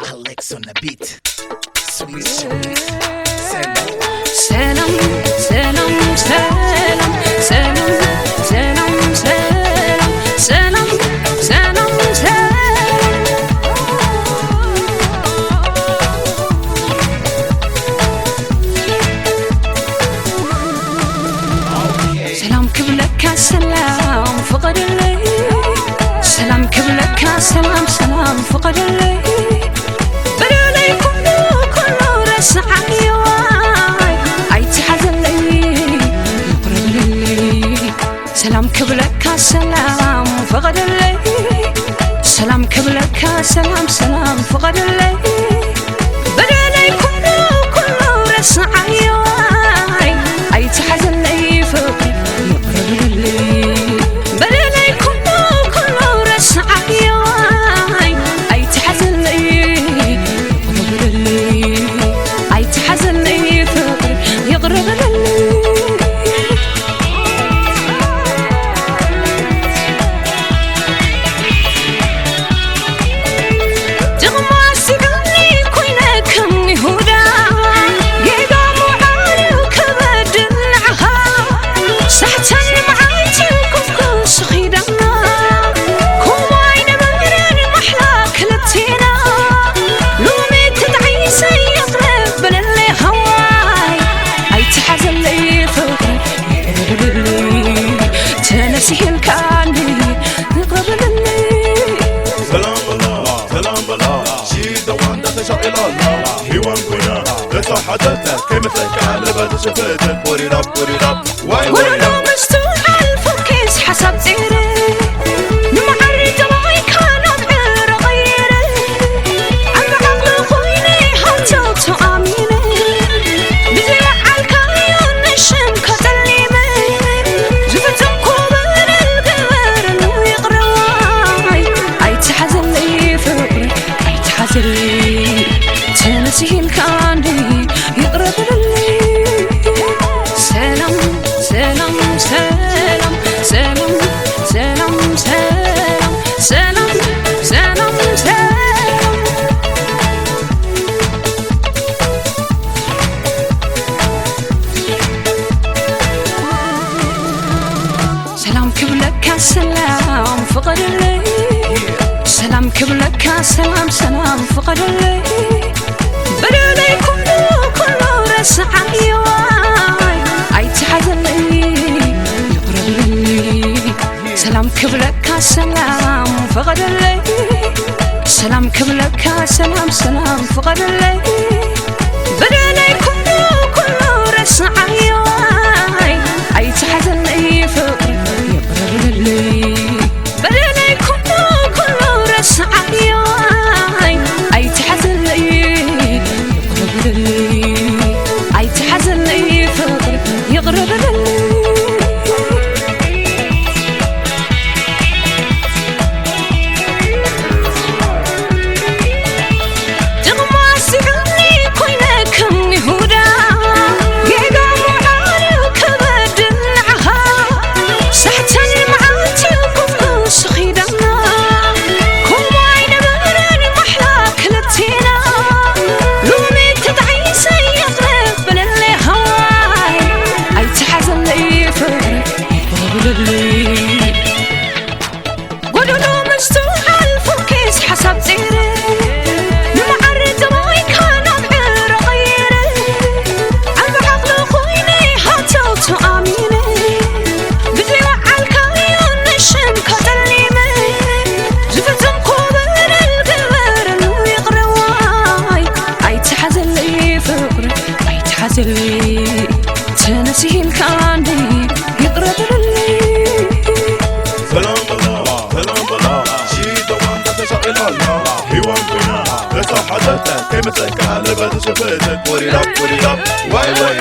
Alex on the beat. Sweet Sharif. Salam, salam, salam, salam, salam, salam, salam, salam, salam. سلام كبلك سلام فقد الليل، سلام كبلك سلام سلام فقد الليل، بدلي كله رسع يواي أي تحزن الليل يقرب لليل. سلام كبلك سلام فقد الليل، سلام كبلك سلام سلام فقد الليل، بدلي كله رسع يواي أي تحزن الليل فقد يقرب لليل. بدلي كله رسع يواي أي تحزن الليل يقرب لليل، أي تحزن الليل فقد يقرب لليل. سهل كاني يقرب لليل. سلام الله سلام الله She's the one that تشوق إلى الله. He won't win لسه حدثت كلمتك على بعد شفتك. Put it up put it up واي واي ولو مستوى الفوكس حسب ديري نمعرض راي كانت غير غيري عم عقل خويني حتى تؤمني بزرع الكايون نشم كتليمي جفتم كوبر القبر ويقرواي أي تحزن لي فقري أي تحزن لي تنسي الكاندي يقرب للي. سلام سلام سلام سلام سلام سلام سلام سلام سلام. سلام كبلك سلام فقد الليل، سلام كبلك سلام سلام فقد الليل، بدلي كله رسع يواي أي تحزن الليل يقرب لليل. سلام كبلك سلام فقد الليل، سلام كبلك سلام سلام فقد الليل، بدلي كله رسع يواي أي تحزن الليل فقد يقرب لليل. بدلي كله رسع يواي أي تحزن الليل يقرب لليل، أي تحزن لي فقر يقرب لليل. قولوا مستوى الفوكس حسب ديري نمعرض راي كانت غير غيري عم عقل خويني حتى تؤمني بزرع الكايون نشم كتليمي جفتم كوبر القبر ويقرواي أي تحزن لي فقري أي تحزن لي تنسي الكاندي يقرب لليل. سلام الله سلام الله She's the one that تشوق إلى الله. He won't win لسه حدثت كلمتك على بعد شفتك. Put it up واي واي